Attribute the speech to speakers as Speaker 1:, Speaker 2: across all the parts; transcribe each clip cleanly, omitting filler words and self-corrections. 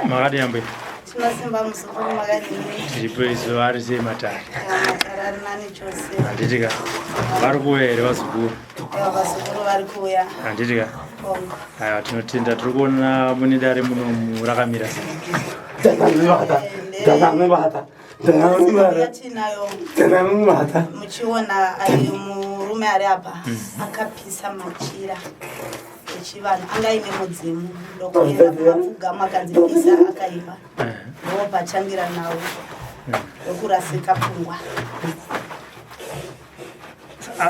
Speaker 1: Magadi yambe.
Speaker 2: Tunasimba musukuru magadi.
Speaker 1: Displaced ari se matari.
Speaker 2: Matara nani chose.
Speaker 1: Anditika. Vari kuya vasukuru.
Speaker 2: Vasukuru vari kuya.
Speaker 1: Anditika. Aya tinotenda tiri kuona mune dare muno rakamira sei.
Speaker 2: Muchiona ari murume ari apa akapisa Machira echivanhu anga ine mudzimu ndokuenda kumapfugama akanzipisa akaipa ndopachangira nawo ndokurasika pfungwa.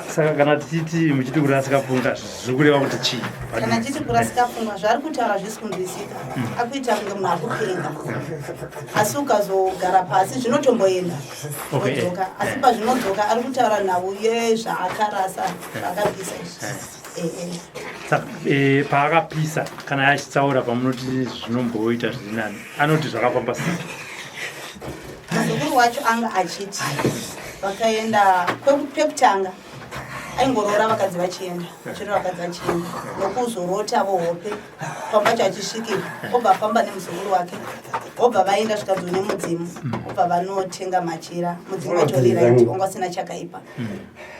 Speaker 1: Saka kana tichiti muchiti kurasika pfungwa zviri kureva kuti chii?
Speaker 2: Kana tichiti kurasika pfungwa zvari kutaura zvisi kunzwisika akuita kunge munhu akupenga asi ukazogara pasi zvinotomboenda odzoka asi pazvinodzoka ari kutaura nhau yezvaakarasa akapisa
Speaker 1: saka paakapisa kana achitsaura pamunoti zvinomboita zviri nani anoti zvakafamba sei?
Speaker 2: muzukuru wacho anga achiti vakaenda pekutanga aingorora vakadzi vachienda chiro vakadzi vachienda nokuzorota vohope pamba chachisvikira obva famba nemuzukuru wake obva vaenda svikadzo nemudzimu obva vanotenga Machira mudzimu watoriraiti wanga usina chakaipa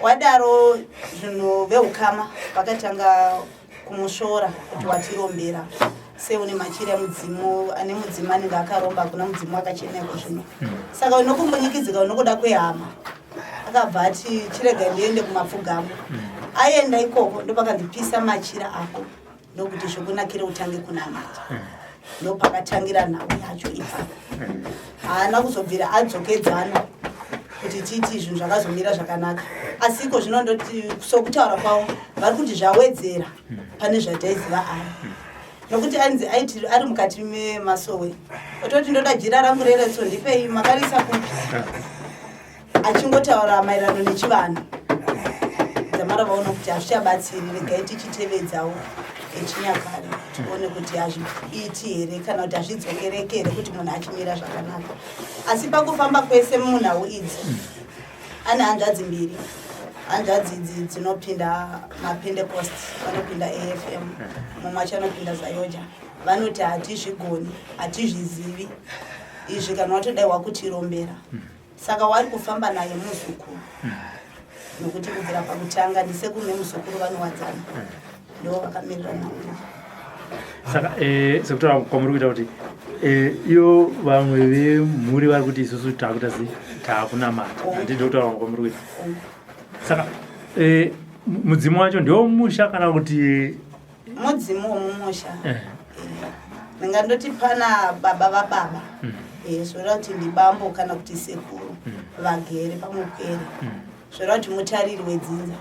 Speaker 2: wadaro zvinhu veukama vakatanga kumusvora kuti watirombera seune Machira emudzimu ane mudzimu anenge akaromba kuna mudzimu akacheneko zvino saka unokumbonyikidzika unokuda kwehama akabva ati chirega ndiende kumapfugamo aenda ikoko ndopakandipisa Machira ako ndokuti zvokunakire utange kunamata ndopakatangira nhau yacho ipapo haana kuzobvira adzokedzana kuti titi zvinhu zvakazomira zvakanaka asiko zvinondoti sokutaura kwavo vari kuti zvawedzera pane zvataiziva ari nokuti anzi aiti ari mukati memasowe ototi ndoda jira rangu reretso ndipei makarisa kupi achingotaura maererano nechivanhu dzamara vaona kuti hazvichabatsiri regai tichitevedzawo echinyakare tione kuti hazviiti here kana kuti hazvidzokereke here kuti munhu achimira zvakanaka asi pakufamba kwese munhau idzi ane hanzvadzi mbiri hanzvadzi idzi dzinopinda mapentecost vanopinda AFM mumwe acho anopinda zayoja vanoti hatizvigoni hatizvizivi izvi kana watodaiwa kutirombera saka wari kufamba naye muzukuru nokuti kubvira pakutanga ndisekuru nemuzukuru vanowadzana ndo vakamirira nhau.
Speaker 1: Saka sekutaura kwamuri kuita kuti iyo vamwe vemhuri vari kuti isusu taakuita sei taakunamata handii ndokutaura kwamuri kuita. Saka mudzimu wacho ndio musha kana kuti
Speaker 2: mudzimu womumusha ndingandoti pana baba vababa zvoreva kuti ndibambo kana kuti sekuru vagere pamupere zvoreva kuti mutariri wedzinza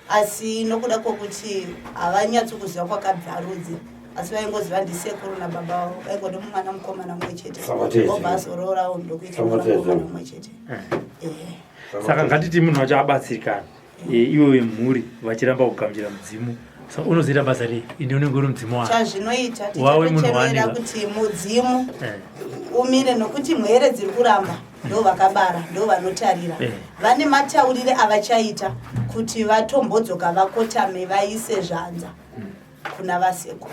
Speaker 2: asi nokuda kwokuti havanyatsokuziva kwakabva rudzi asi vaingoziva ndisekuru nababa vavo vaingode mumwana mukomana mumwe chete obva azororawo ndokuita mukomana mumwe chete.
Speaker 1: Saka ngatiti munhu wacho abatsirikana iwo vemhuri vachiramba kugamuchira mudzimu saka unozoita basa rei inde unenge uri mudzimu wako
Speaker 2: chazvinoita tichatocherera kuti mudzimu umire nokuti mhere dziri kuramba ndo vakabara ndo vanotarira vane mataurire avachaita kuti vatombodzoka vakotame vaise zvanza kuna vasekuru.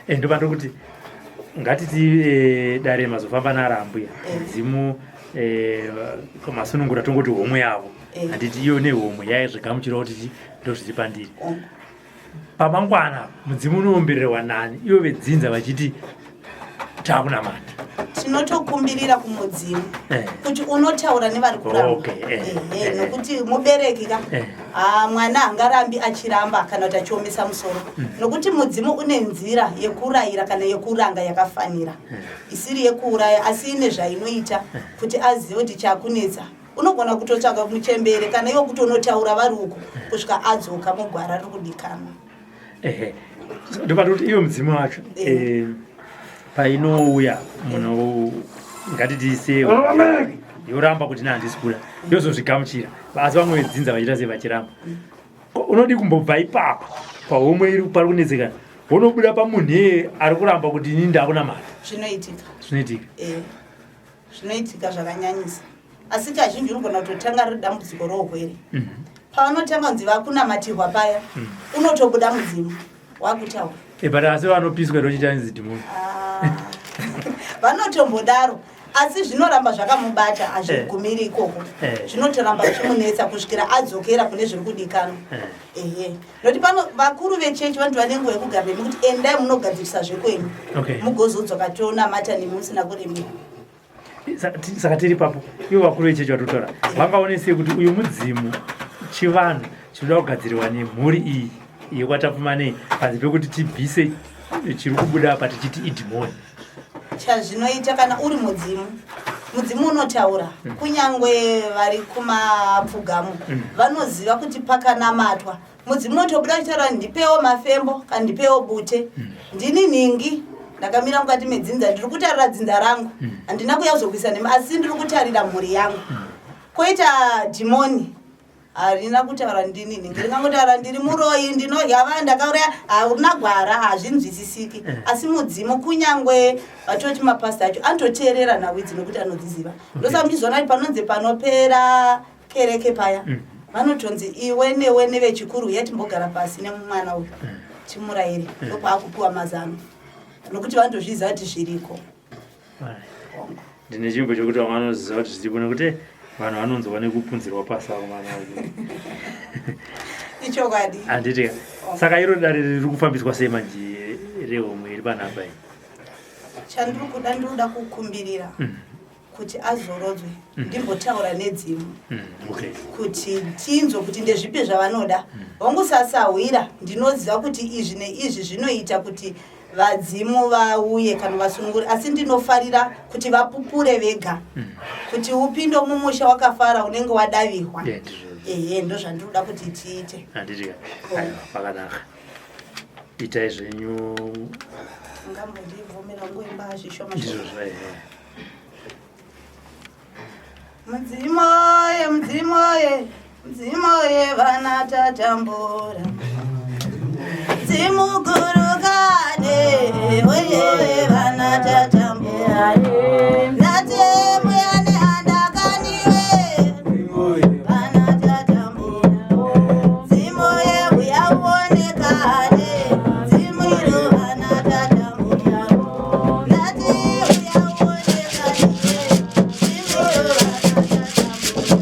Speaker 1: ndopanda kuti ngatiti dare mazofamba narambuya mudzimu masunungura tongoti homwe yavo handiti iyo nehomwe yaizvigamuchira kuti ndo zviri pandiri pamangwana mudzimu unoombererwa nani ivo vedzinza vachiti taakunamata
Speaker 2: tinotokumbirira kumudzimu kuti unotaura nevari kuramba nokuti mubereki ka mwana hangarambi achiramba kana kuti achiomesa musoro nokuti mudzimu une nzira yekurayira kana yekuranga yakafanira isiri yekuuraya asi ine zvainoita kuti azive kuti chakunetsa unogona kutotsvaga muchembere kana iwo kuti unotaura vari uko kusvika adzoka mugwara riri kudikanwa.
Speaker 1: ndopanda kuti iwo mudzimu wacho painouya munhu ngatiti yoramba kuti nahandisi kuda yozozvigamuchira asi vamwe vedzinza vachiita sei vachiramba unodi kumbobva ipapo pahomwe iri pari kunetsekana wonobuda pamunhu ari kuramba kuti ini ndakunamata
Speaker 2: zvinoitika zvakanyanyisa asi kazhinji unogona kutotanga riri dambudziko rohwere pavanotanga kunzi vakunamatirwa paya unotobuda mudzimu wakutaura
Speaker 1: But asi vanopiswa rochitanzi demon.
Speaker 2: Vanotombodaro. Asi zvinoramba zvakamubata hazvigumiri ikoko. Zvinotoramba zvimunetsa kusvikira adzokera kune zviri kudikanwa. Noti pano vakuru vechechi vantu vane nguva yekugara nekuti endai munogadzirisa zvekwenyu. Mugozodzoka tonamata nemusina kuremera.
Speaker 1: Saka tiri papo ivo vakuru vechechi vatotaura vangaonesei kuti uyu mudzimu chivanhu chinoda kugadzirwa nemhuri iyi yekwatapfuma nei panze pekuti tibvise chiri kubuda apa tichiti idhimoni.
Speaker 2: Chazvinoita kana uri mudzimu unotaura kunyangwe vari kumapfugamu vanoziva kuti pakanamatwa mudzimu unotobuda uchitaura ndipewo mafembo kana ndipewo bute ndini ningi ndakamira mukati medzinza ndiri kutarira dzinza rangu handina kuyazokuisa asi ndiri kutarira mhuri yangu. Koita dhimoni harina kutaura ndini ningi ringangotaura ndiri muroyi ndinodya vanhu ndakauraya hauna gwara hazvinzwisisiki. Asi mudzimu kunyangwe vatochi mapasta acho anototeerera nhau idzi nokuti anodziziva. Ndosaka muchizoona kuti panonzi panopera kereke paya vanotonzi iwe newe nevechikuru yatimbogara pasi nemumwana uyu timurayire ndokwakupiwa mazano nokuti vanotozviziva kuti zviriko.
Speaker 1: Ndine chimbo chokuti vamwe vanoziva kuti zviripo nekuti vanhu vanonzwa nekupunzirwa pasi avo mwana
Speaker 2: ichokwadi
Speaker 1: handiti. Saka iro dare riri kufambiswa sei manje rehomwe iri panhamba iyi?
Speaker 2: Chandiri kuda ndinoda kukumbirira kuti azorodzwe ndimbotaura nedzimu kuti tinzwe kuti ndezvipi zvavanoda vangosasahwira. Ndinoziva kuti izvi neizvi zvinoita kuti vadzimu vauye kana vasununguri asi ndinofarira kuti vapupure vega kuti upindo mumusha wakafara unenge wadavirwa. Ndo zvandinoda kuti tiite.
Speaker 1: Handiti pakanaka itai zvenyu
Speaker 2: ngambondivhomera ngoimba zvishoma. Mudzimoye vana tatambura dzimugurukane oye vana tatambura ndatemuyane andakaniwe vana tatambura dzimoye uyaonekane dzimwiro vana tatambura ndati uyaonekane dzimwiro vana tatambura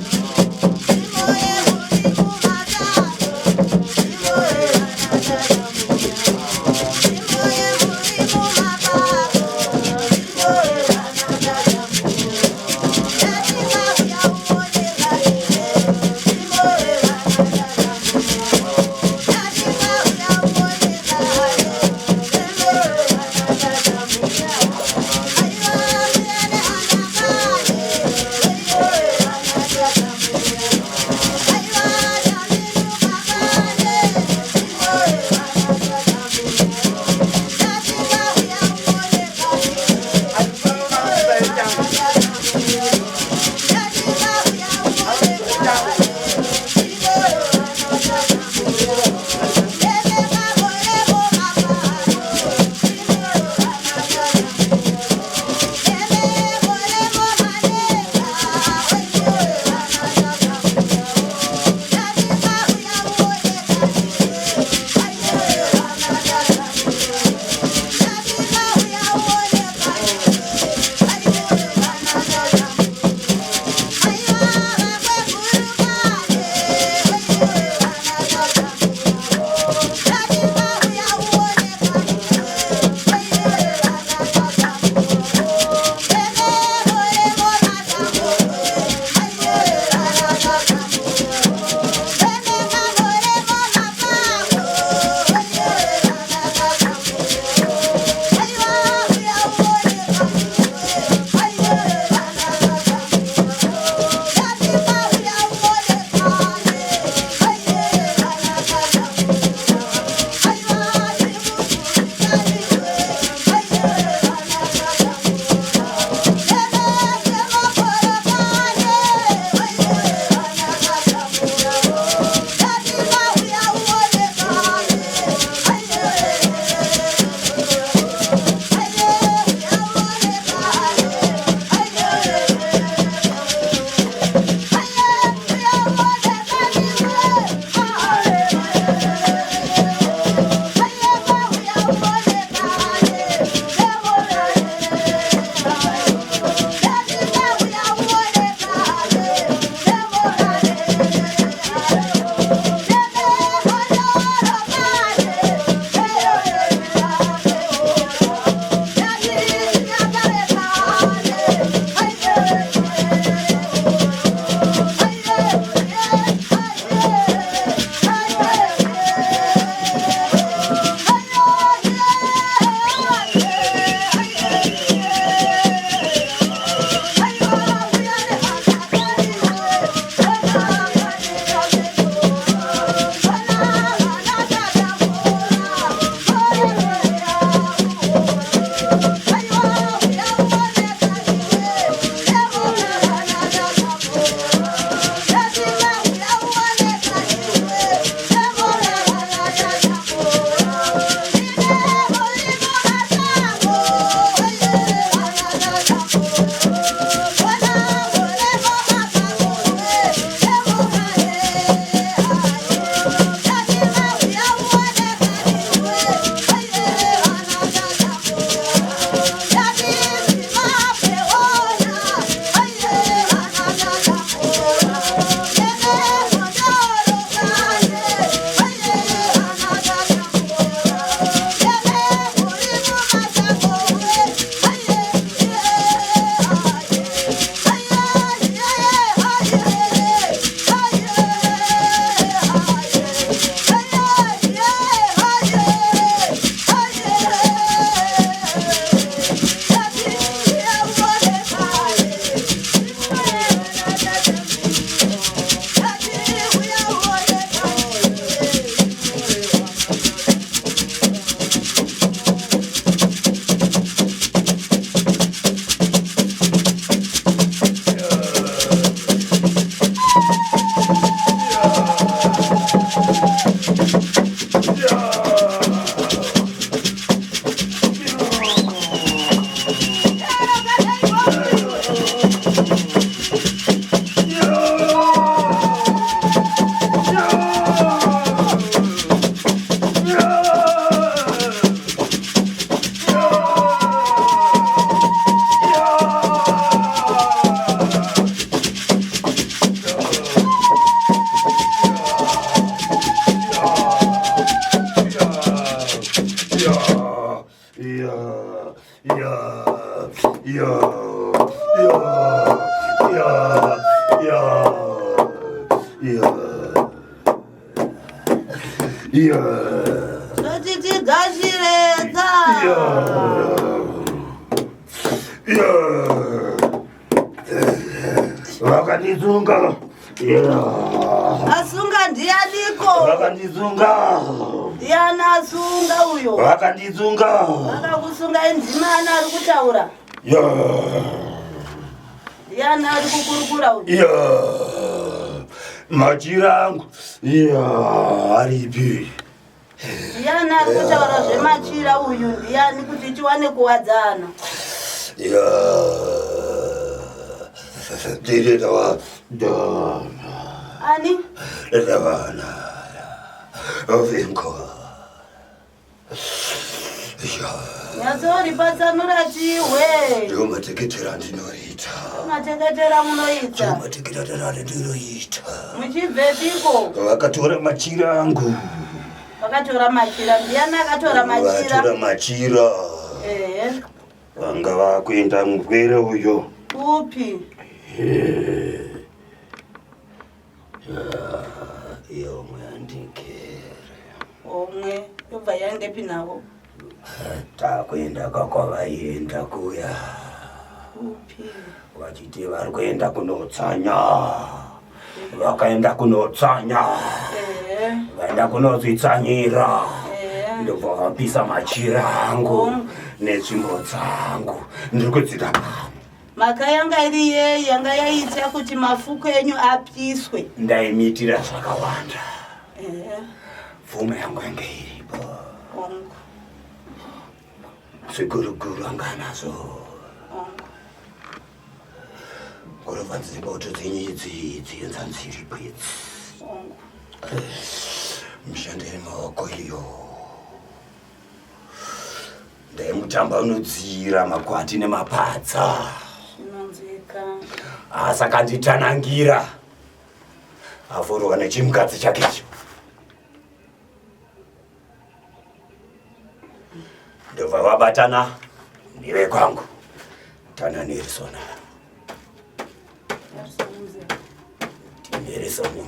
Speaker 2: Zotitigashireka.
Speaker 3: Vakandizunga.
Speaker 2: Asunga ndianiko?
Speaker 3: Vakandizunga.
Speaker 2: Ndiana asunga uyo?
Speaker 3: Vakandizunga.
Speaker 2: Vakakusunga enzimana ari kutaura? Ndiana ari kukurukura uyo?
Speaker 3: Machira angu. Aripi.
Speaker 2: Ndiana ari kutaura zvemachira uyu? Ndiani kuti tiwane kuwadzana? Ani? Nyazori patsanura tiwe.
Speaker 3: Ndomateketera ndinoita.
Speaker 2: Mateketera munoita?
Speaker 3: Ndomateketera ndinoita.
Speaker 2: Muchibvepiko?
Speaker 3: Vakatora machira angu.
Speaker 2: Vakatora machira? Ndiani akatora machira?
Speaker 3: Vakatora machira. Vanga vakuenda mugwere uyo.
Speaker 2: Upi?
Speaker 3: Yomwe andikere.
Speaker 2: Omwe yobva yaendepi navo?
Speaker 3: Takuenda kwakwavaenda kuya.
Speaker 2: Upi?
Speaker 3: Vachiti vari kuenda kunotsanya. Vakaenda kunotsanya. Vaenda kunodzitsanyira. Ndobva vapisa machira angu netsvimbo dzangu. Ndiri kudzida
Speaker 2: mhaka yanga iri yei yanga yaita kuti mafuko enyu apiswe?
Speaker 3: Ndaimitira zvakawanda. Pfuma yangu yange iripo. Ziguruguru anga nazo. Kurova dzimboto dzenyidzi dzenzanziripo idzi. Mishando yemaoko iyo. Ndaimutamba unodzira makwati nemapadza. Asi akanditanangira. Avhurwa nechimukadzi chakecho. Ndobva vabatana ndive kwangu. Tana Nerisona. Nerisoni.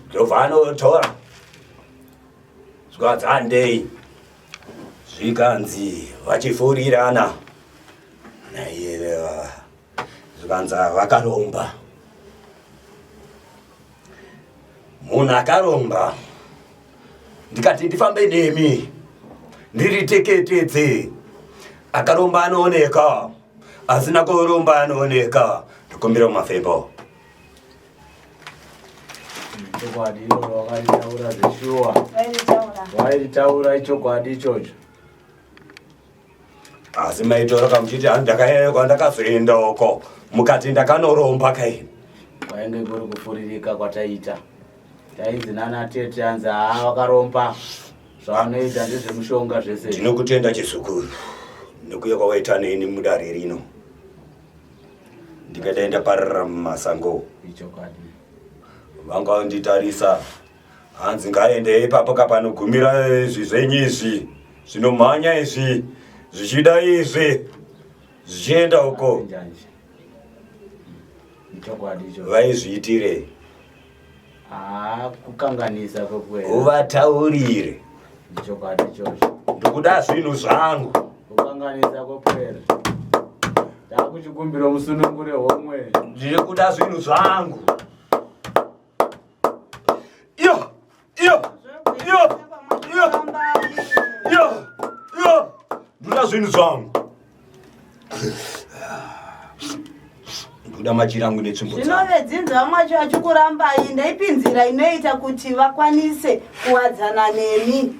Speaker 3: Ndobva anotora. Zvikwadzandei. Zvikanzi vachifurirana. Naiye zvikanza vakaromba. Munhu akaromba. Ndikati ndifambe nemi. Ndiriteketedze. Akaromba anooneka. Asina kuromba anooneka. Ndikumbira mumafembo.
Speaker 4: Chokwadi iro wakaritaura zveshuwa. Wairitaura chokwadi ichocho.
Speaker 3: Asi maitora kamuchiti ndakaenda ndakazoenda uko. Mukati ndakanoromba kai.
Speaker 4: Kwainge kuri kufuririka kwataita. Taidzinana tete anzi vakaromba. Zvavanoita ndezvemushonga zvese.
Speaker 3: Ndinokutenda chizukuru. Nekuya kwawaita neni mudare rino. Ndikadaenda parara mumasango.
Speaker 4: Ichokwadi.
Speaker 3: Vanga nditarisa. Hanzi ngaende ipapo kapanogumira zvizenyizvi. Zvinomhanya izvi. Zvichida izvi. Zvichienda uko.
Speaker 4: Ichokwadi ichocho.
Speaker 3: Vaizviitire.
Speaker 4: Kukanganisa kwekwe.
Speaker 3: Uvataurire.
Speaker 4: Ichokwadi ichocho.
Speaker 3: Ndikuda zvinhu zvangu.
Speaker 4: Kukanganisa kwepwere. Takuchikumbira musunungure homwe.
Speaker 3: Ndiri kuda zvinhu zvangu. Ndoda zvinhu zvangu. Ndoda machira angu netsvimbo dzangu.
Speaker 2: Zvinovedzinza mwacho achikurambai. Ndaipi nzira inoita kuti vakwanise kuwadzana nemi?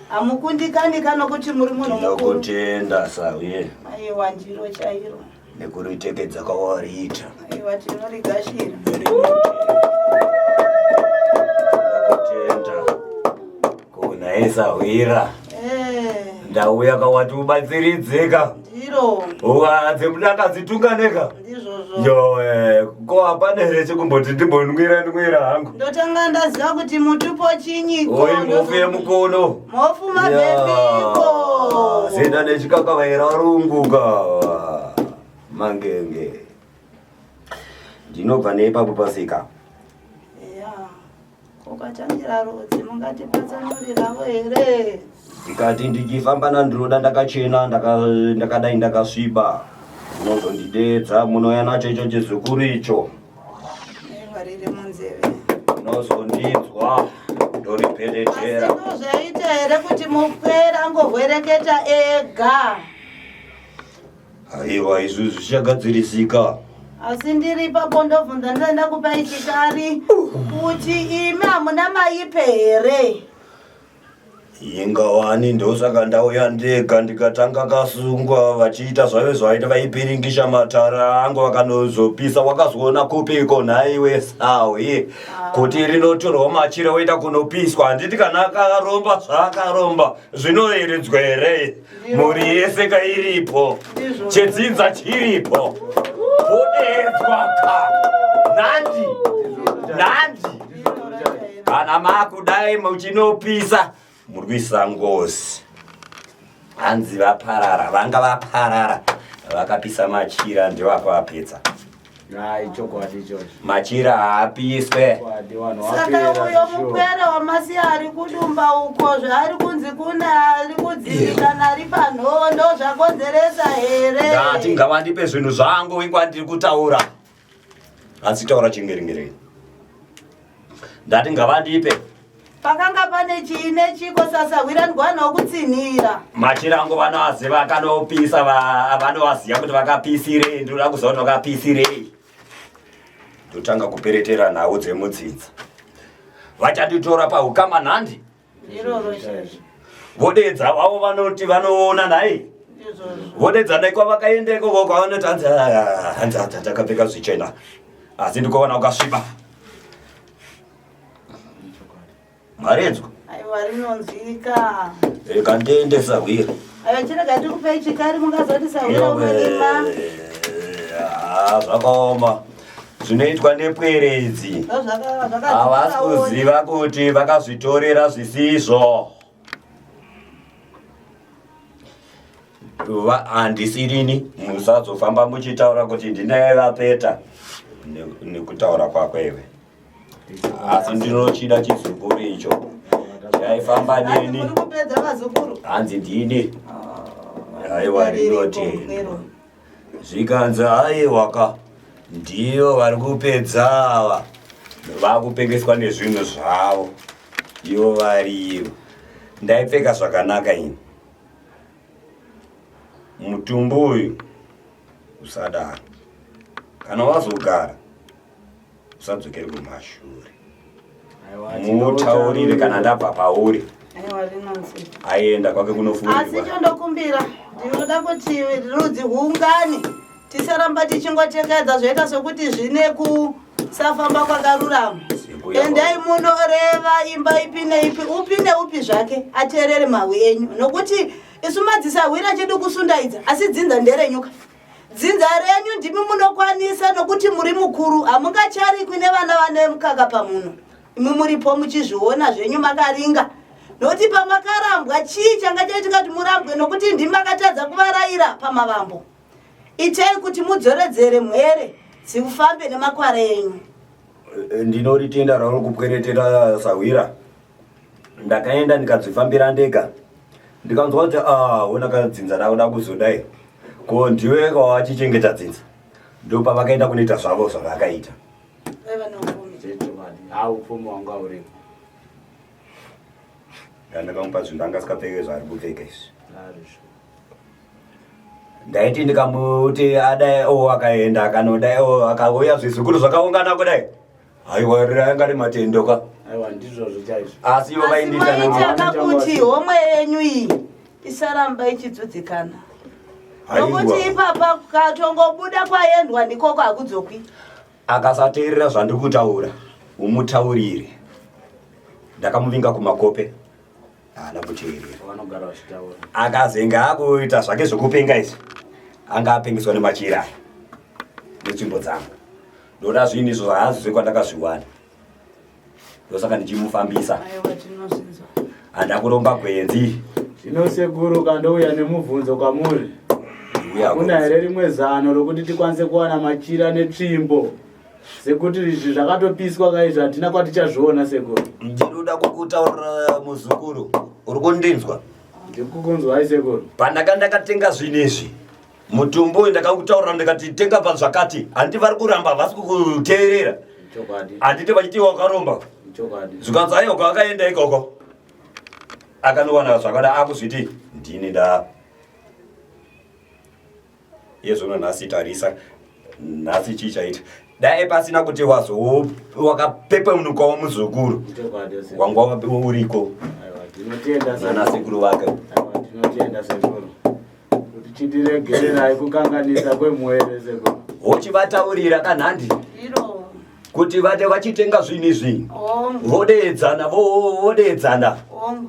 Speaker 2: Hamukundikani kana kuti muri munhu mukuru?
Speaker 3: Ndinokutenda sauye.
Speaker 2: Aiwa ndiro chairo.
Speaker 3: Nekuritekedza kwawariita.
Speaker 2: Aiwa tinorigashira.
Speaker 3: Ndinokutenda. Kunaisawira. Ndauya kawati ubatsiridzeka.
Speaker 2: Ndiro.
Speaker 3: Uwadze mudakadzitunganeka.
Speaker 2: Ndizvozvo.
Speaker 3: Yo, ko hapana here chekumboti ndimbonwira hangu.
Speaker 2: Ndotanga ndaziva kuti mutupo chinyiko.
Speaker 3: Oi, mofu yemukono.
Speaker 2: Mofu mabhebhiko.
Speaker 3: Zenda nechikakavaira runguka. Mangenge. Ndinobva neipapo pasika.
Speaker 2: ukatangira rodzi mungatipatsanurirawo here.
Speaker 3: Ndikati ndichifamba nandinoda ndakachena ndakadai ndakasviba. Munozondidedza munouya nacho icho chizukuru icho.
Speaker 2: Variri munzeve.
Speaker 3: Munozondidzwa ndoriperetera.
Speaker 2: Asi ndozvaita here kuti mukwera angovwereketa ega.
Speaker 3: Aiwa izvi zvichagadzirisika.
Speaker 2: Asi ndiri ipapo ndobvunza ndoenda kupai chikari kuti imi hamuna maipe here.
Speaker 3: Ingawani ndosaka ndauya ndega ndikatanga kasungwa vachiita zvave zvaita vaipiringisha matara angu vakanozopisa. Wakazoona kupiko nhaiwe sawe kuti rinotorwa Machira woita kunopiswa. Handiti kana akaromba zvakaromba zvinoeredzwa here? Muri yese kairipo, chedzinza chiripo, kudedzwa ka nandi kana makudai muchinopisa murwisa ngozi. Hanzi vaparara, vanga vaparara vakapisa Machira ndivako vapedza.
Speaker 4: Chokwadi ichocho.
Speaker 3: Machira haapiswe.
Speaker 2: Saka uyo mukwera wamasiya ari kudumba uko zvaari kunzi kuna ari kudzivikana ari panhondo zvakonzeresa here.
Speaker 3: Ndati ngavandipe zvinhu zvangu ingwa ndiri kutaura. Asi taura chingeringeri. Ndati ngavandipe.
Speaker 2: Pakanga pane chiine chiko sasahwira ndwana wokutsinhira.
Speaker 3: Machira angu vanovaziva akanopisa vanovaziva kuti vakapisirei. Ndoda kuziva kuti vakapisirei. Ndotanga kuperetera nhau dzemudzidza. Vachanditora paukama nhandi.
Speaker 2: Iroro sheshe.
Speaker 3: Vodedza vavo vanoti vanoona nhai. Vodedza ndai kwavakaendeko vokavanoti hanzi takapfeka zvichena. Asi ndikuona ukasviba. Maredzwa.
Speaker 2: Aiwa rinonzwika.
Speaker 3: Rega ndiende Sahwira.
Speaker 2: Aiwa chirega ndikupei chikari mungazoti Sahwira unorima.
Speaker 3: Zvakaoma. Zvinoitwa nepweredzi. Havasi kuziva kuti vakazvitorera zvisizvo. Handisirini musazofamba muchitaura kuti ndinaye vapeta nekutaura kwakwewe. Asi ndinochida chizukuru icho chaifamba neni.
Speaker 2: Muri kupedza vazukuru?
Speaker 3: Hanzi ndini. Aiwa rinoti zvikanzi aiwaka ndiyo vari kupedza ava vakupengeswa nezvinhu zvavo ivo variyo. Ndaipfeka zvakanaka ini. Mutumbu uyu usadaro. Kana wazogara usadzokere kumashure. Mutaurire kana ndabva pauri.
Speaker 2: Aiwa rinonzwika.
Speaker 3: Aenda kwake kunofundirwa.
Speaker 2: Asi chondokumbira ndinoda kuti rudzi huungane tisaramba tichingotekedza zvoita sokuti zvine kusafamba kwakarurama. Endai munoreva imba ipi neipi upi neupi zvake ateerere mahwu enyu nokuti isu madzisahwira chedu kusundaidza asi dzinza nderenyuka. Dzinza renyu ndimi munokwanisa nokuti muri mukuru hamungacharikwi nevana vane mukaka pamuno. Imi muripo muchizviona zvenyu makaringa. Noti pamakarambwa chii changa chaitika kuti murambwe nokuti ndimi makatadza kuvarayira pamavambo. Itai kuti mudzoredzere mwere dzikufambe nemakwara enyu.
Speaker 3: Ndinoritenda rauri kupweretera Sahwira. Ndakaenda ndikadzifambira ndega. Ndikanzwa kuti ona kadzinza dauda kuzodai. Ko ndiwe wachichengeta dzinza. Ndopa vakaenda kunoita zvavo zvavakaita.
Speaker 2: Aiwa nofumi.
Speaker 4: Haupfumi wanga uripo.
Speaker 3: Ndakamupa zvinhu angasikapfeke zvaari kupfeka izvi. Ndaiti ndikamuti adai akaenda akanodai akauya zvezukuru zvakaungana kudai. Aiwa ranga rimatendoka.
Speaker 4: Aiwa ndizvozvo chaizvo.
Speaker 3: Asi ivo vaindita
Speaker 2: maitaka kuti homwe yenyu iyi isaramba ichidzodzikana. Nokuti ipapa katongobuda kwaendwa ndikoko hakudzokwi.
Speaker 3: Akasateerera zvandiri kutaura umutaurire. Ndakamuvinga kumakope. Haana kuteerera.
Speaker 4: Vanogara vachitaura.
Speaker 3: Akazenga akuita zvake zvokupenga izvi. Anga apengeswa neMachira netsvimbo dzangu. Ndoda zvinhu izvo haazvizve kwandakazviwana. Ndosaka ndichimufambisa.
Speaker 2: Aiwa tinozvinzwa.
Speaker 3: Handa kuromba gwenzi.
Speaker 4: Zvino sekuru kandouya nemubvunzo kwamuri. Kuna here rimwe zano rokuti tikwanise kuwana Machira netsvimbo sekuti izvi zvakatopiswa kaizvo hatina kwatichazviona sekuru.
Speaker 3: Ndinoda kukutaurira muzukuru. Uri kundinzwa?
Speaker 4: Ndikukunzwai sekuru.
Speaker 3: Pandakatenga zvinezvi mutumbo ndakakutaurira ndikati tenga pazvakati handi vari kuramba vasi kuteerera. Handiti vachiti wakaromba. Zvikanzi aiwa kwakaenda ikoko akanowana zvakada akuzviti ndini nda yezvono nhasi tarisa nhasi chichaita dai pasina kuti wakapepemunukawo muzukuru wanga uriko nanasekuru vake.
Speaker 4: Tinotenda sekuru kuti chitiregererai kukanganisa kwemwere sekuru.
Speaker 3: Wochivataurira kanhandi kuti vate vachitenga zvinhu izvi vodedzana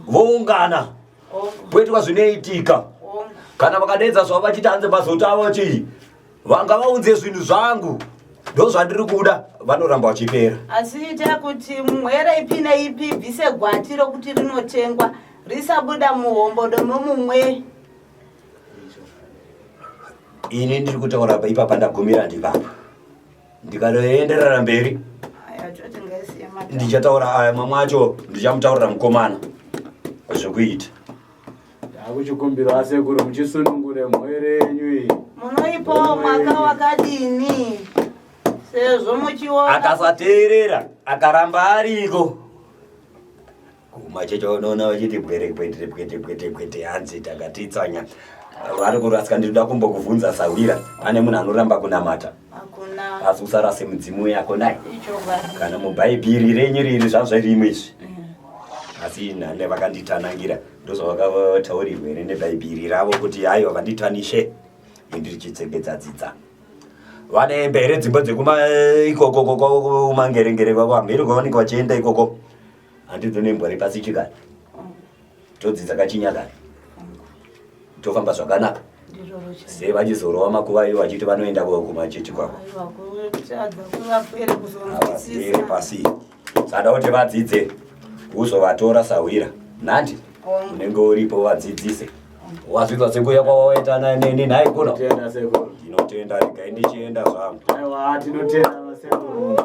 Speaker 3: voungana poitwa zvinoitika kana vakadedza zvavo vachiti hanze mazotavo chii vanga vaunze zvinhu zvangu ndo zvandiri kuda vanoramba vachipera.
Speaker 2: Asi ita kuti mwere ipi neipi bvise gwati rokuti rinotengwa risabuda muhombodo momumwe.
Speaker 3: Ini ndiri kutaura ipapa ndagumira ndipapa ndikanoenderera mberi ndichataura aya mamwe acho ndichamutaurira mukomana zvekuita.
Speaker 4: Ndakuchikumbira sekuru muchisunungure mwere yenyu iyi.
Speaker 2: Munoipawo mwaka wakadini sezvo muchiona
Speaker 3: akasateerera akaramba ariko kumachecho unoona vachiti bwete hanzi takatitsanya vari kurasika. Ndinoda kumbokuvhunza Sawira pane munhu anoramba kunamata asi usarase mudzimu yako nai kana mubhaibheri renyu riri zvazvarimwe izvi asi nhane vakanditanangira ndozvavakataurirwa here nebhaibheri ravo kuti haiwa vanditanishe indiri chitsegedza dzidza vane mbere dzimbo dzekuma mangerengere kwako hamiri kwaoneka vachienda ikoko handidzo nembwari pasi chikani todzidza kachinyakani tofamba zvakanaka sei vachizorova makuva ivo vachiti vanoenda kumachechi kwako avapere pasi sada kuti vadzidze uzovatora Sawira nhandi unenge uripo vadzidzise wazvidza senguya kwavawaitana nenhai kuno. Ndinotenda regai ndichienda zvangu.
Speaker 4: Aiwa tinotenda sekuru.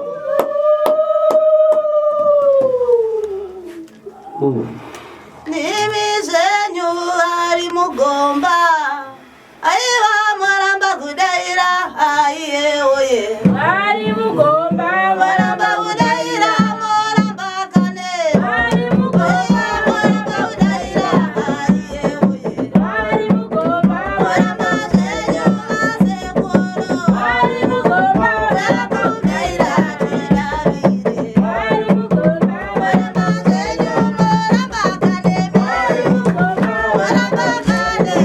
Speaker 2: Nimi zenyu ari mugomba aiva maramba kudaira aiye oye ari mugomba maramba kudaira maramba kane ari mugomba maramba kudaira aiye oye ari mugomba maramba zenyu asekoro ari mugomba maramba kudaira tidavire ari mugomba maramba zenyu maramba kane ari mugomba maramba kane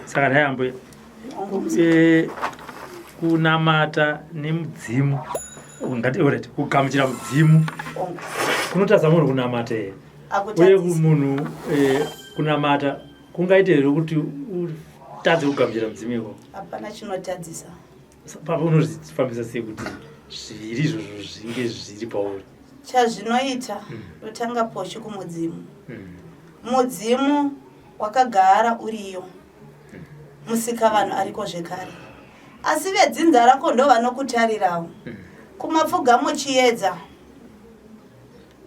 Speaker 1: saka ndayambo kunamata nemudzimu ungati alright kugamuchira mudzimu kunotadza munhu kunamata here uye munhu kunamata kungaite here kuti utadze kugamuchira mudzimu iko
Speaker 2: hapana chinotadzisa
Speaker 1: papa unozvifambisa sei kuti zviviri izvozvo zvinge zviri pauri
Speaker 2: chazvinoita totanga poshe kumudzimu mudzimu wakagara uriyo musika vanhu ariko zvekare asi vedzinza rako ndo vanokutarirawo kumapfugamo chiedza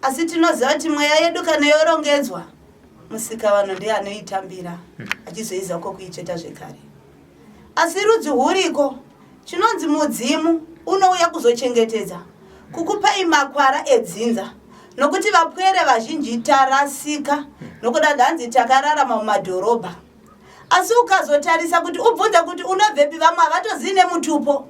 Speaker 2: asi tinoziva kuti mweya yedu kana yorongedzwa musika vanhu ndiye anoitambira achizoiza kokuicheta zvekare asi rudzi huriko chinonzi mudzimu unouya kuzochengetedza kukupai makwara edzinza nokuti vapwere vazhinji tarasika nokuda dhanzi takararama mumadhorobha asi ukazotarisa kuti ubvunze kuti unobvepi vamwe havatozivi nemutupo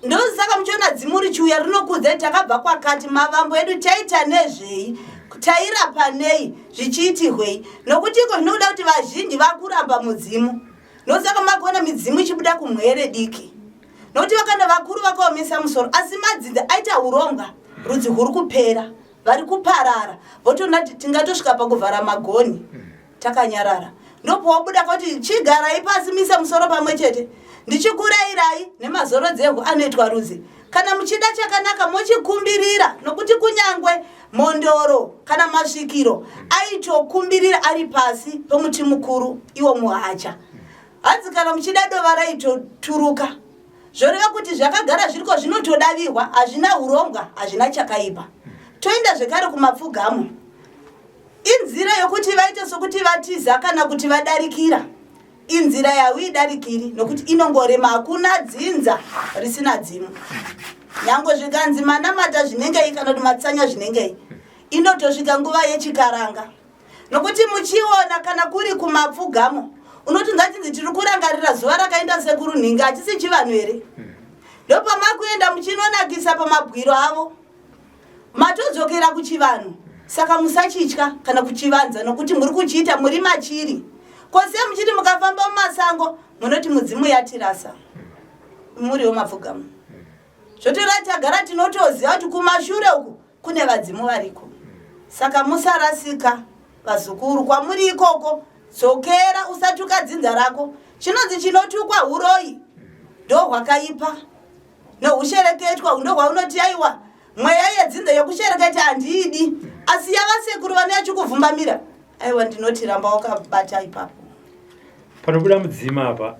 Speaker 2: ndosaka muchiona dzimu richiuya rinokudze takabva kwakati mavambo edu taita nezvei tairapa nei zvichiitirwei nokuti iko zvinoda kuti vazhinji vakuramba mudzimu nosaka magona midzimu ichibuda kumwere diki nokuti vakanda vakuru vakaomesa musoro asi madzinza aita urongwa rudzi huri kupera vari kuparara votona tingatosvika pakuvhara magoni takanyarara ndopawabuda kuti chigarai pasi mise musoro pamwe chete ndichikurayirai nemazoro dzegu anoitwa rudzi kana muchida chakanaka mochikumbirira nokuti kunyangwe mondoro kana masvikiro aitokumbirira ari pasi pemuti mukuru iwo muhacha hanzi kana muchida dova raitoturuka zvoreva kuti zvakagara zviriko zvinotodavirwa hazvina urongwa hazvina chakaipa toenda zvekare kumapfugamo inzira yokuti vaite sokuti vatiza kana kuti vadarikira inzira yawidarikiri nokuti inongorema hakuna dzinza risina dzimu nyange zvikanzi manamata zvinengei kana kuti matsanya zvinengei inotosvika nguva yechikaranga nokuti muchiona kana kuri kumapfugamo unoti ngatinzi tiri kurangarira zuva rakaenda sekuru nhingi hachisi chivanhu here ndopamakuenda muchinonakisa pamabwiro avo matodzokera kuchivanhu saka musachitya kana kuchivanza nokuti muri kuchiita muri machiri kwose muchiti mukafamba mumasango munoti mudzimu yatirasa muriwo mapfugamo zvotoratagara tinotoziva kuti kumashure uku kune vadzimu variko saka musarasika vazukuru kwamuri ikoko dzokera usatuka dzinza rako chinonzi chinotukwa uroi ndo hwakaipa nohushereketwa ndo hwaunoti aiwa mweya yedzinza yokushereketa handiidi asi yavasekuru vanoyachikuvhumbamira aiwa ndinoti ramba wakabata ipapo
Speaker 1: panobuda mudzima apa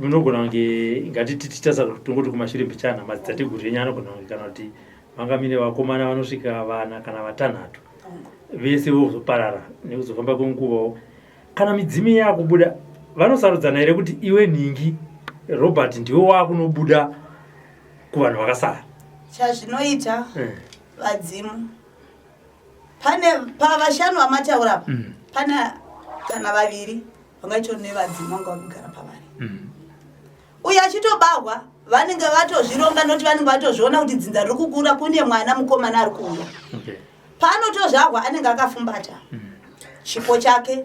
Speaker 1: munogona kunge ngatiti tichitasa tongoti kumashure mbichana madzitateguru enyu anogona kunge kana kuti vanga mine vakomana vanosvika vana kana vatanhatu vese vozoparara nekuzofamba kwenguvawo kana midzimu yakubuda vanosarudzana here kuti iwe nhingi Robert ndiwe wakunobuda kuvanhu vakasara
Speaker 2: chazvinoita vadzimu pane pavashanu vamataura pane kana vaviri vangacho nevadzimu vanga vakugara pavari uye achitobarwa vanenge vatozvironga noti vanenge vatozviona kuti dzinza riri kukura kune mwana mukomana ari kuuya paanotozvarwa anenge akafumbata chipo chake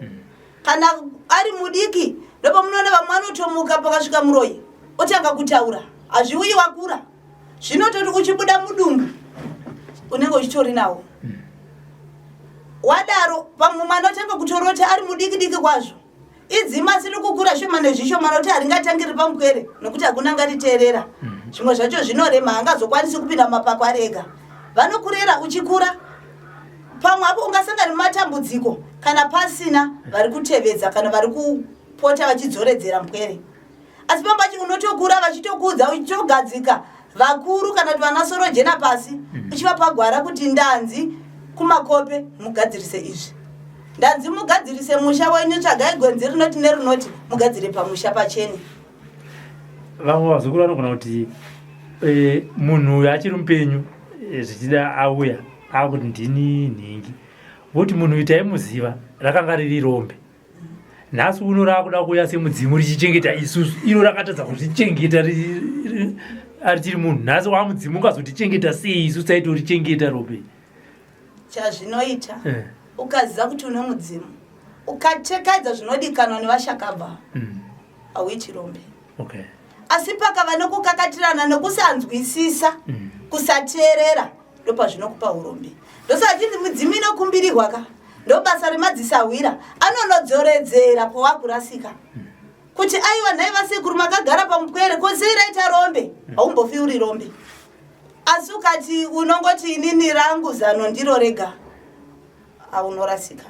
Speaker 2: kana ari mudiki ndopamunoona vamwe anotomuka pakasvika muroyi otanga kutaura hazviuyi wakura zvinototi uchibuda mudumbu unenge uchitori nawo wadaro pamwe mwana otanga kutorota ari mudiki diki kwazvo idzima siri kukura shoma nezvishoma noti haringatangiri pamupwere nokuti hakuna ngatiteerera zvimwe zvacho zvinorema hangazokwanisi kupinda mapako arega vanokurera uchikura pamwe apo ungasangana nematambudziko kana pasina vari kutevedza kana vari kupota vachidzoredzera mupwere asi pambachi unotokura vachitokuudza uchitogadzika vakuru kana kuti vanasoro jena pasi uchivapagwara kuti ndanzi kumakope mugadzirise izvi ndanzi mugadzirise musha wenyu tsvagai gwenzi rinoti nerinoti mugadzire pamusha pacheni
Speaker 1: vamwe vazukuru vanogona kuti munhu uyu achiri mupenyu zvichida auya akuti ndini nhingi voti munhu uyu taimuziva rakanga riri rombe nhasi uno raakuda kuuya semudzimu richichengeta isusu iro rakatadza kuzvichengeta arichiri munhu nhasi wamudzimu ukazotichengeta sei isusu taitorichengeta rombe
Speaker 2: chazvinoita ukaziva kuti une mudzimu ukachekadza zvinodikanwa nevashakabva hauichirombe.
Speaker 1: Okay.
Speaker 2: Asi pakava nokukakatirana nokusanzwisisa kusateerera ndopazvinokupa urombe. Ndosati mudzimu inokumbirirwa ka ndobasa remadzisawira anonodzoredzera pawakurasika kuti aiwa nhai vasekuru makagara pamupwere kozeraita rombe haumbofi uri rombe. Asi ukati unongoti inini rangu zano ndiro rega haunorasika.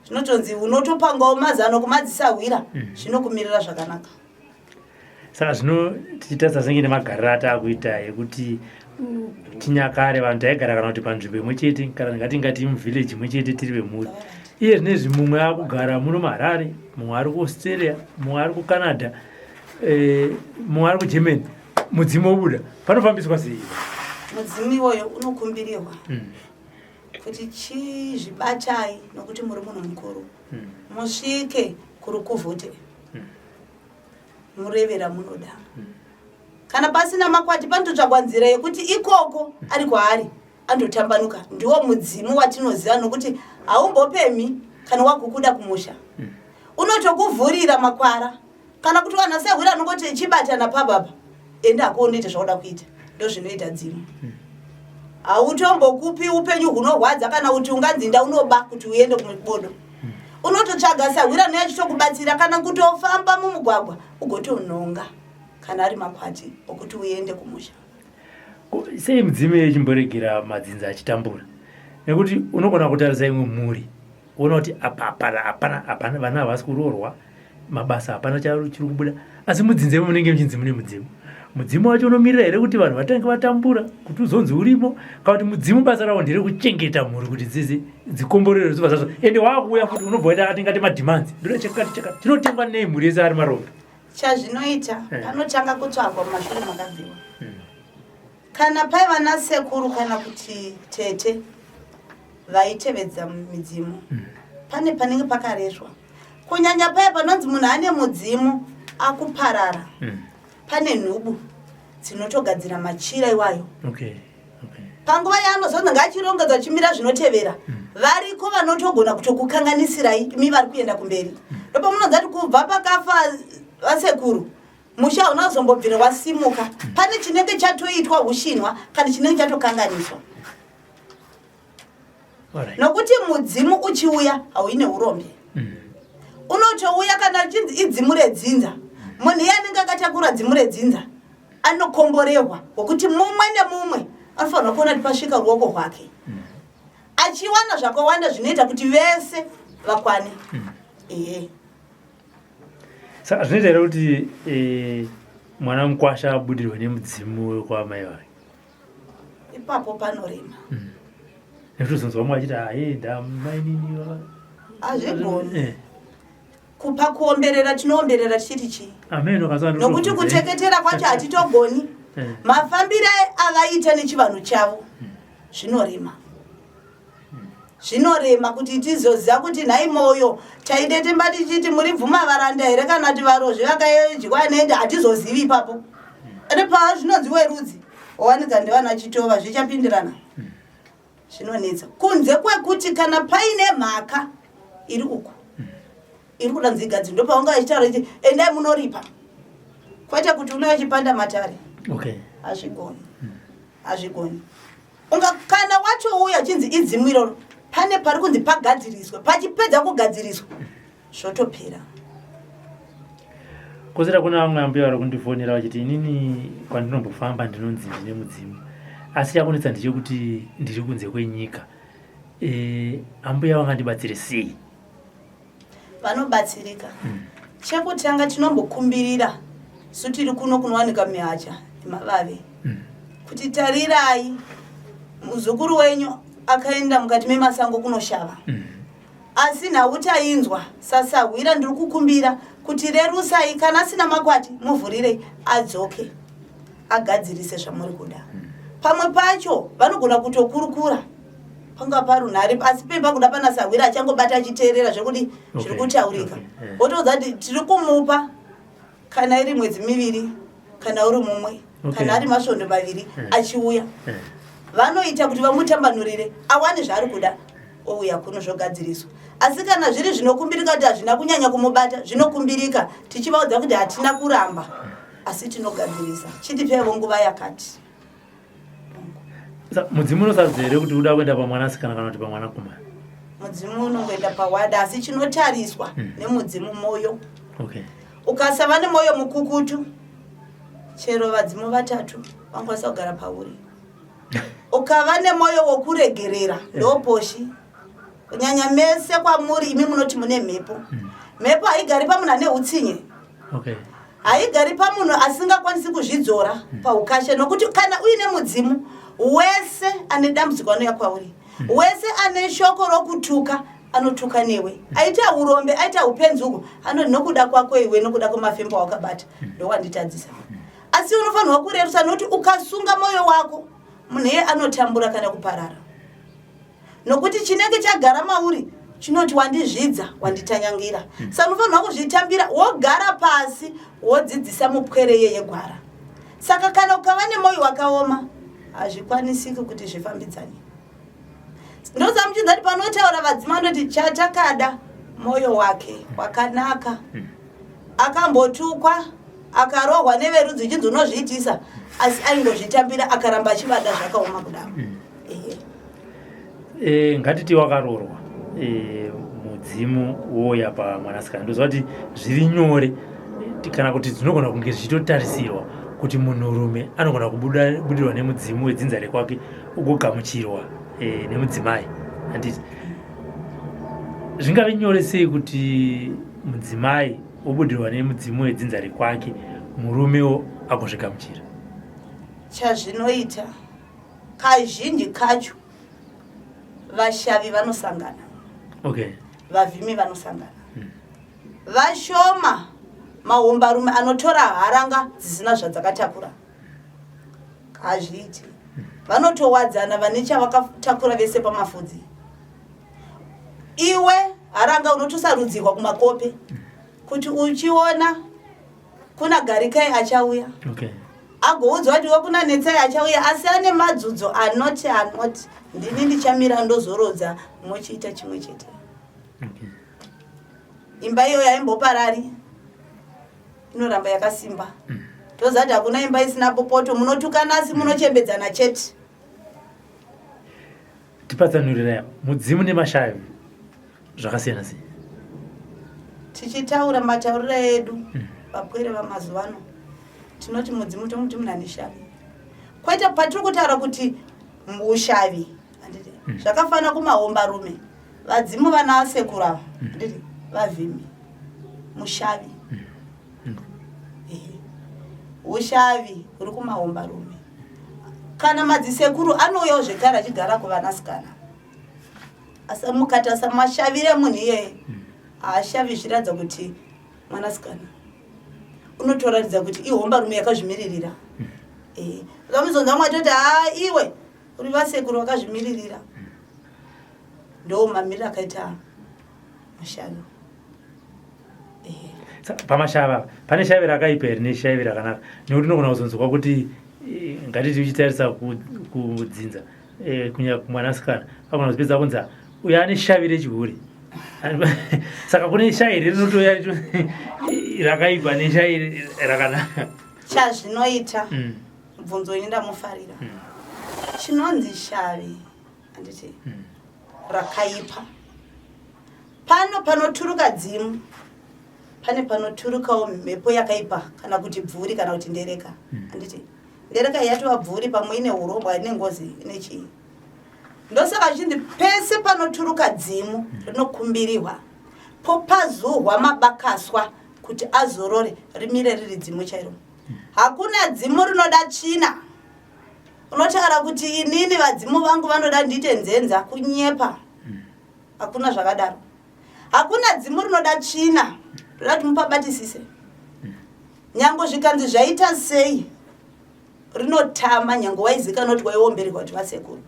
Speaker 2: Zvinotonzi unotopangawo mazano kumadzisawira zvinokumirira zvakanaka.
Speaker 1: Saka zvinotiita senge nemagariro ataakuita ekuti chinyakare vanhu taigara kana kuti panzvimbo imwe chete kana ngatingati muvhileji imwe chete tiri vemhuri. Iye zvinezvi mumwe akugara muno muHarare, mumwe ari kuAustralia, mumwe ari kuCanada, mumwe ari kuGermany. Mudzimu obuda panofambiswa sei?
Speaker 2: Mudzimu iwoyo unokumbirirwa kuti chizvibatai nokuti muri munhu mukuru musvike kuri kuvhote murevera munoda. Kana pasina makwati panototsvagwa nzira yekuti ikoko ari kwaari andotambanuka. Ndiwo mudzimu watinoziva nokuti haumbopemi kana wakukuda kumusha. Unotokuvhurira makwara kana kuti vanhu asehwira anongoti chibatana pababa enda akuonete zvakuda kuita. Ndo zvinoita dzimu. Hautombokupi upenyu hunorwadza kana kuti unganzinda unoba kuti uende kumubodo. Unototsvaga sahwira noyachitokubatsira kana kutofamba mumugwagwa ugotononga kana ari makwati okuti uende kumusha.
Speaker 1: Sei mudzimu yechimboregera madzinza achitambura? Nekuti unogona kutarisa imwe mhuri uona kuti hapana vana havasi kuroorwa, mabasa hapana chiri kubuda, asi mudzinza imo munenge muchinzi mune mudzimu. Mudzimu wacho unomirira here kuti vanhu vatange vatambura kuti uzonzi urimo, kana kuti mudzimu basa rawo nderekuchengeta mhuri kuti dzikomborere zuva zvazo ende waakuuya futi unobva waita atingati madhimanzi ndochekati tinotengwa nei mhuri yese ari marombe.
Speaker 2: Chazvinoita panotanga kutsvagwa mumashure makabviwa. Kana paiva nasekuru kana kuti tete vaitevedza midzimu pane panenge pakareshwa. Kunyanya paya panonzi munhu ane mudzimu akuparara pane nhubu dzinotogadzira machira iwayo. Panguva yaanozonzi ngachirongedzwa chimira zvinotevera variko vanotogona kutokukanganisira imi vari kuenda kumberi. Ndopa munonzi ati kubva pakafa vasekuru musha unazombobvira wasimuka pane chinenge chatoitwa ushinwa kana chinenge chatokanganiswa. Nokuti mudzimu uchiuya hauine urombe. Unotouya kana chinzi idzimu redzinza. Munhu iye anenge akatakura dzimu redzinza anokomborerwa wokuti mumwe nemumwe anofanirwa kuona kuti pasvika ruoko rwake. Achiwana zvakawanda zvinoita kuti vese vakwane.
Speaker 1: Saka zvinoita here kuti mwana mukwasha abudirwe nemudzimu kwamai vake?
Speaker 2: Ipapo panorema.
Speaker 1: Nekuti uzonzwa mumwe achiti ndamainini
Speaker 2: hazvigoni. Kupa kuomberera tinoomberera tichiti chii? Nokuti kuteketera kwacho hatitogoni. Mafambiro avaita nechivanhu chavo zvinorema. Zvinorema kuti tizoziva kuti nhai moyo taide temba tichiti muri bvuma varanda here kana kuti varozvi vakadyiwa nende hatizozivi ipapo. Ende pava zvinonzi werudzi wawanika ndevana chitova zvichapindirana. Zvinonetsa kunze kwekuti kana paine mhaka iri uku iri kuda nzigadziri ndopaunga achitaura kuti endai munoripa kwete kuti unouya chipanda matare. Hazvigoni. Hazvigoni. Kana wachouya chinzi idzimu iroro pane pari kunzi pagadziriswe, pachipedza kugadziriswa zvotopera.
Speaker 1: Kozera kuna vamwe ambuya vari kundifonera vachiti inini kwandinombofamba ndinonzi ndine mudzimu asi chakunetsa ndechekuti ndiri kunze kwenyika. Ambuya vangandibatsire sei?
Speaker 2: Vanobatsirika. Chekutanga tinombokumbirira sutiri kuno kunowanika mihacha nemavave kuti tarirai muzukuru wenyu akaenda mukati memasango kunoshava asi nautainzwa sasahwira ndiri kukumbira kuti rerusai kana asina makwati muvhurirei adzoke agadzirise zvamuri kuda. Pamwe pacho vanogona kutokurukura panga parunhare asi pemba kuda pana sahwira achangobata achiteerera zvekuti zviri kutaurika. Wotoudza kuti tiri kumupa kana iri mwedzi miviri kana uri mumwe kana ari masvondo maviri achiuya. Vanoita kuti vamutambanurire awane zvaari kuda ouya kunozvogadziriswa. Asi kana zviri zvinokumbirika kuti hazvina kunyanya kumubata, zvinokumbirika tichivaudza kuti hatina kuramba, asi tinogadzirisa. Chitipeiwo nguva yakati.
Speaker 1: Mudzimu unosarudzwa here kuti uda kuenda pamwanasikana kana kuti pamwanakomana?
Speaker 2: Mudzimu unongoenda pawada, asi chinotariswa nemudzimu moyo.
Speaker 1: Okay.
Speaker 2: Ukasava nemoyo mukukutu, chero vadzimu vatatu vangakwanisa kugara pauri. Ukava nemoyo wokuregerera, ndoposhi. Kunyanya mese kwamuri imi munoti mune mhepo. Mhepo haigari pamunhu ane utsinye.
Speaker 1: Okay.
Speaker 2: Haigari pamunhu asingakwanisi kuzvidzora paukasha, nokuti kana uine mudzimu, wese ane dambudziko anouya kwauri. Wese ane shoko rokutuka anotuka newe. Aita urombe, aita upenzuko, anoti nokuda kwako iwe, nokuda kwemafembo awakabata ndowanditadzisa. Asi unofanirwa kurerusa, nokuti ukasunga moyo wako, munhu iye anotambura kana kuparara. Nokuti chinenge chagara mauri chinoti wandizvidza, wanditanyangira. Saka unofanirwa kuzvitambira, wogara pasi, wodzidzisa mupwere yegwara. Saka kana ukava nemoyo wakaoma, hazvikwanisiki kuti zvifambidzane. Ndozamuchidza kuti panotaura vadzima noti chatakada moyo wake wakanaka, akambotukwa, akarohwa neverudzi chinzi unozviitisa, asi aingozvitambira akaramba achivada zvakaoma kudaro.
Speaker 1: Ngatiti wakaroorwa mudzimu woya pamwanasikana, ndoziva kuti zviri nyore kana kuti dzinogona kunge zvichitotarisirwa kuti munhurume anogona kubudirwa nemudzimu wedzinza rekwake ugogamuchirwa nemudzimai. Handiti zvingave nyore sei kuti mudzimai obudirwa nemudzimu wedzinza rekwake, murumewo agozvigamuchira?
Speaker 2: Chazvinoita kazhinji kacho vashavi vanosangana.
Speaker 1: Okay.
Speaker 2: Vavhimi vanosangana. Vashoma mahombarume anotora haranga dzisina zvadzakatakura. Kazviti vanotowadzana vane chavakatakura vese pamafudzi. Iwe haranga unotosarudzirwa kumakope kuti uchiona kuna Garikai achauya.
Speaker 1: Okay.
Speaker 2: Agoudzwa kuti kuna Netsai achauya, asi ane madzudzo anoti ndini ndichamira ndozorodza mochiita chimwe chete.
Speaker 1: Okay.
Speaker 2: Imba iyo yaimboparari inoramba yakasimba. Tozati hakuna imba isina popoto, munotukana asi munochembedzana chete.
Speaker 1: Tipatsanurira mudzimu nemashavi zvakasiyana sei?
Speaker 2: Tichitaura matauriro edu vapwere vamazuva ano, tinoti mudzimu tomuti munhu ane shavi. Kwaita patiri kutaura kuti ushavi, zvakafanana kumahombarume, vadzimu vana vasekuru vavhimi, mushavi. Ushavi uri kumahombarume. Kana madzisekuru anouyawo zvekare achigara kuvanasikana. Asi mukatasa mashavire munhu iyeye, haashavi zviradza kuti mwanasikana. Unotoratidza kuti ihombarume yakazvimiririra. Zamuzonza mwatoti iwe uri vasekuru vakazvimiririra. Ndo mamiriro akaita mashavi.
Speaker 1: Pamashava pane shavi rakaipa here neshavi rakanaka? Nekuti unogona kuzonzwa kuti ngatiti uchitarisa kudzinza kunyanya kumwanasikana agona kuzopedza kunza uyo ane shavi rechihure. Saka kune shavi rinotoya rakaipa neshavi rakanaka.
Speaker 2: Chazvinoita bvunzo ini ndamufarira. Chinonzi shavi handiti rakaipa. Panoturuka dzimu, pane panoturukawo mhepo yakaipa, kana kuti bvuri kana kuti ndereka. Handiti ndereka yatova bvuri pamwe ine urongwa ine ngozi ine chii. Ndosaka zvinzi pese panoturuka dzimu rinokumbirirwa, popazurwa mabakaswa kuti azorore rimire riri dzimu chairo. Hakuna dzimu rinoda tsvina. Unotaura kuti inini vadzimu vangu vanoda ndiite nzenza kunyepa. Hakuna zvakadaro. Hakuna dzimu rinoda tsvina. Rinoda kuti mupabatisise. Nyango zvikanzi zvaita sei, rinotama nyango waizika noti waiomberwa kuti vasekuru.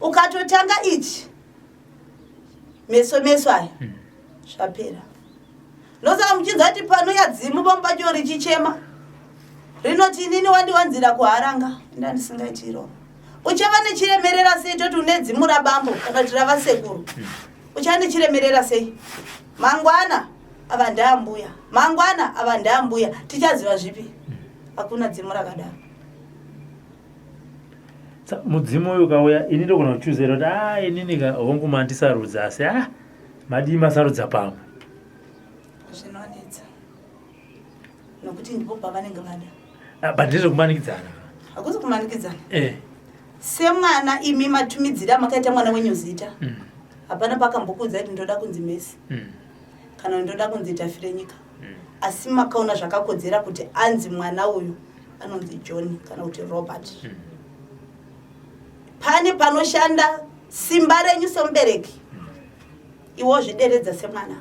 Speaker 2: Ukatotanga ichi meso aya zvapera. Ndosaka muchinzwa kuti panouya dzimu pamubacho richichema, rinoti inini wandiwanzira kuharanga, ndandisingaiti iroro. uchava nechiremerera sei toti une dzimu rabambo kana kuti ravasekuru uchava nechiremerera sei mangwana ava ndaambuya mangwana ava ndaambuya tichaziva zvipi hakuna dzimu rakadaro
Speaker 1: mudzimu uyu ukauya ini ndogona kuchuzera kuti inini hongu mandisarudza asi madii masarudza pamwe
Speaker 2: zvinonetsa nokuti ndipo pavanenge vada
Speaker 1: bandiri kumanikidzana
Speaker 2: hakuzi kumanikidzana semwana imi matumidzira makaita mwana wenyu zita hapana pakambokudza kuti ndoda kunzi Messi kana ndoda kunzi Tafire nyika asi makaona zvakakodzera kuti anzi mwana uyu anonzi John kana kuti Robert pane panoshanda simba renyu semubereki iwo zvideredza semwana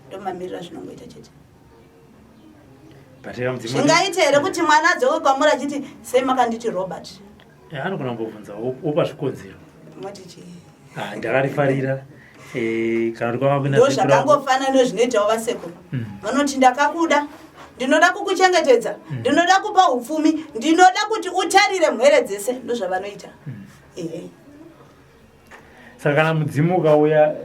Speaker 2: ndomamirira zvinongoita chete zvingaita here kuti mwana adzoke kwamuri achiti sei makanditi Robert
Speaker 1: anogona kumbobvunza opa zvikonzero
Speaker 2: moti chii
Speaker 1: ndakarifarira kana kuti
Speaker 2: ndo zvakangofanana nezvinoitawo vasekuru vanoti ndakakuda ndinoda kukuchengetedza ndinoda kupa upfumi ndinoda kuti utarire mhere dzese ndo zvavanoita
Speaker 1: saka kana mudzimu ukauya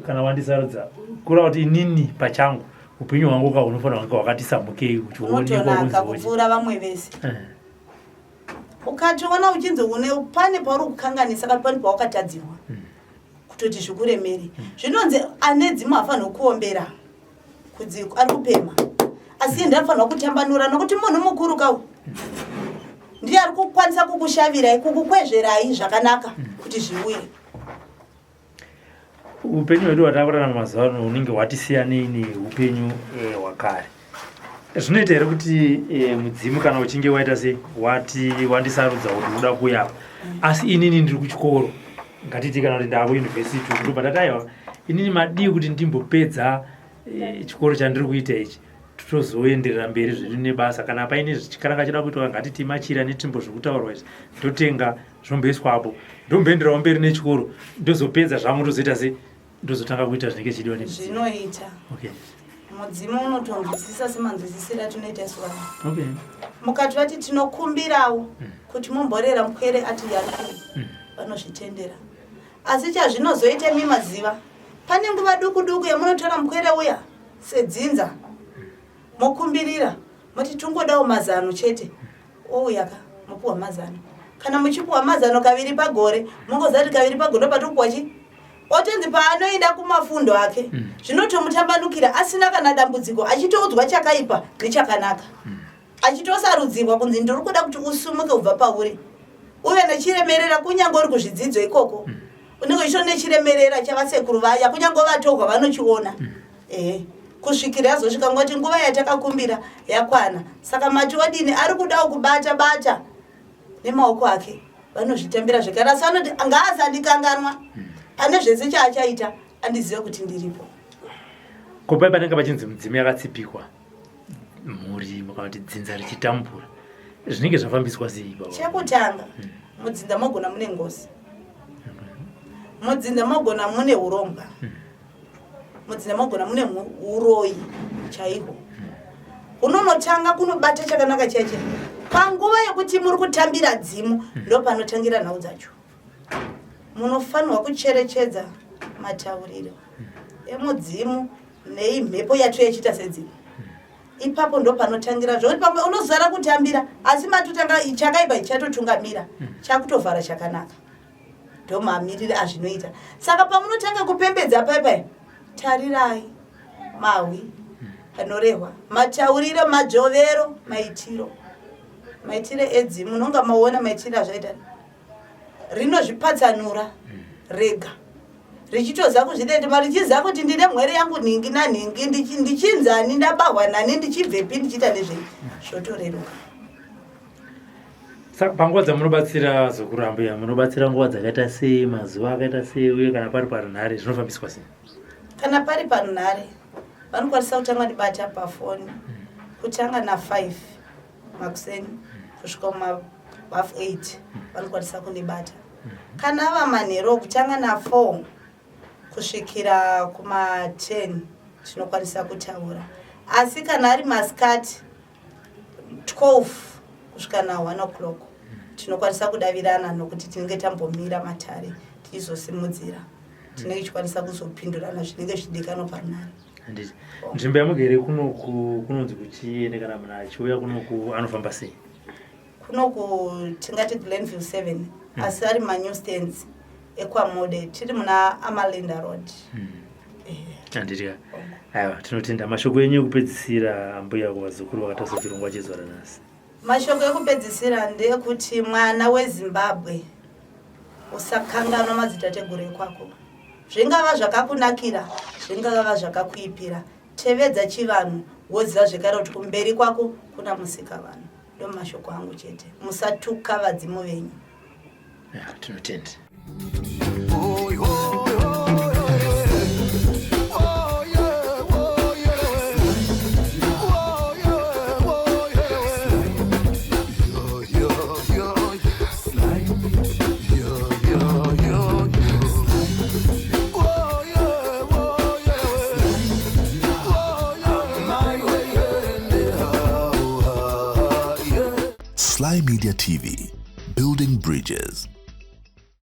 Speaker 1: kana wandisarudza kureva kuti inini pachangu upenyu hwangu unofanira kunge wakati samukei
Speaker 2: uchiunotonaka kupfuura vamwe vese ukationa uchinzi pane pauri kukanganisa kana pane paukatadzirwa kutoti zvikuremere zvinonzi ane dzimu hafanira kuombera kudziko ari kupema asi ende anofanira kutambanura nokuti munhu mukuru kawo ndiye ari kukwanisa kukushavirai kukukwezverai zvakanaka kuti zviuye
Speaker 1: upenyu hwedu hwatakurarama mazuva ano unenge hwatisiyanei neupenyu hwakare zvinoita here kuti mudzimu kana uchinge waita sei wandisarudza kuti uda kuuya asi inini ndiri kuchikoro ngatiti kana kuti ndava kuyunivhesiti ndobva ndataiwa inini madii kuti ndimbopedza chikoro chandiri kuita ichi tozoenderera mberi zvedu nebasa kana paine zvichikananga chida kuitwa ngatiti Machira netimbo zvekutaurwa izvi ndotenga zvomboiswapo ndomboenderawo mberi nechikoro ndozopedza zvangu ndozoita sei ndozotanga kuita zvinenge chidiwa
Speaker 2: zvinoita mudzimu unotonzwisisa semanzwisisira atinoita isu vana mukati vati tinokumbirawo kuti mumborera mukwere ati yarikui vanozvitendera asi chazvinozoita mimaziva pane nguva duku duku yamunotora mukwere uya sedzinza mokumbirira moti tungodawo mazano chete ouyaka mopuwa mazano kana muchipuwa mazano kaviri pagore mungozati kaviri pagore patopuwa chi otenzi paanoenda kumafundo ake zvinotomutambanukira asina kana dambudziko achitoudzwa chakaipa nechakanaka achitosarudzirwa kunzi ndiri kuda kuti usumuke kubva pauri uve nechiremerera kunyange uri kuzvidzidzo ikoko unenge icho nechiremerera chavasekuru vaya kunyange vatohwa vanochiona kusvikira yazosvika ngoti nguva yatakakumbira yakwana saka mati odini ari kudawo kubata bata nemaoko ake vanozvitambira zvekare asi anoti ngaazandikanganwa pane zvese chaachaita andizive kuti ndiripo
Speaker 1: kopai panenge pachinzi mudzimu yakatsipikwa mhuri kana kuti dzinza richitambura zvinenge zvafambiswa sei
Speaker 2: chekutanga mudzinza mogona mune ngozi mudzinza mogona mune urongwa mudzinza mogona mune uroyi chaiko unonotanga kunobata chakanaka cheche panguva yekuti muri kutambira dzimu ndo panotangira nhau dzacho munofanirwa kucherechedza matauriro emudzimu neimhepo yacho yechita sedzimu ipapo ndo panotangira zvokuti pamwe unozara kutambira asi matotanga chakaipa chatotungamira chakutovhara chakanaka ndo mamirire azvinoita saka pamunotanga kupembedza paipai tarirai mahwi anorehwa matauriro majovero maitiro edzimu nonga maona maitiro azvaita rinozvipatsanura rega richitoza kuzvidendema richiziva kuti ndine mhere yangu nhingi nanhingi ndichinzani ndabahwa nani ndichibvepi ndichiita nezvei zvotoreruka
Speaker 1: saka panguva dzamunobatsira zokurambuya munobatsira nguva dzakaita sei mazuva akaita sei uye kana pari parunhare zvinofambiswa sei
Speaker 2: kana pari parunhare vanokwanisa kutanga ndibata pafoni kutanga na5 makuseni kusvika kumahafu 8 vanokwanisa kundibata kana ava manhero kutanga na4 kusvikira kuma10 tinokwanisa kutaura asi kana ari masikati 12 kusvika na1 o'clock tinokwanisa kudavirana nokuti tinenge tambomira matare tizosimudzira tinenge tichikwanisa kuzopindurana zvinenge zvidikanwa parunare.
Speaker 1: Handiti nzvimbo yamugere kunoku kunonzi kuchiende kana munhu achiuya kunoku anofamba sei?
Speaker 2: Kunoku tingati Glenview 7 asi ari manew stands ekwamode tiri muna Amalinda Road.
Speaker 1: Handiti aiwa tinotenda. Mashoko enyu ekupedzisira ambuya kuvazukuru vakatasa chirongwa chezora nhasi.
Speaker 2: Mashoko ekupedzisira ndeyekuti mwana weZimbabwe usakanganwa madzitateguru ekwako. Zvingava zvakakunakira, zvingava zvakakuipira, tevedza chivanhu woziva zvekare kuti kumberi kwako kuna musika vanhu. Ndo mashoko angu chete. Musatuka vadzimu venyu.
Speaker 1: Tinotenda.
Speaker 5: Sly Media TV, building bridges.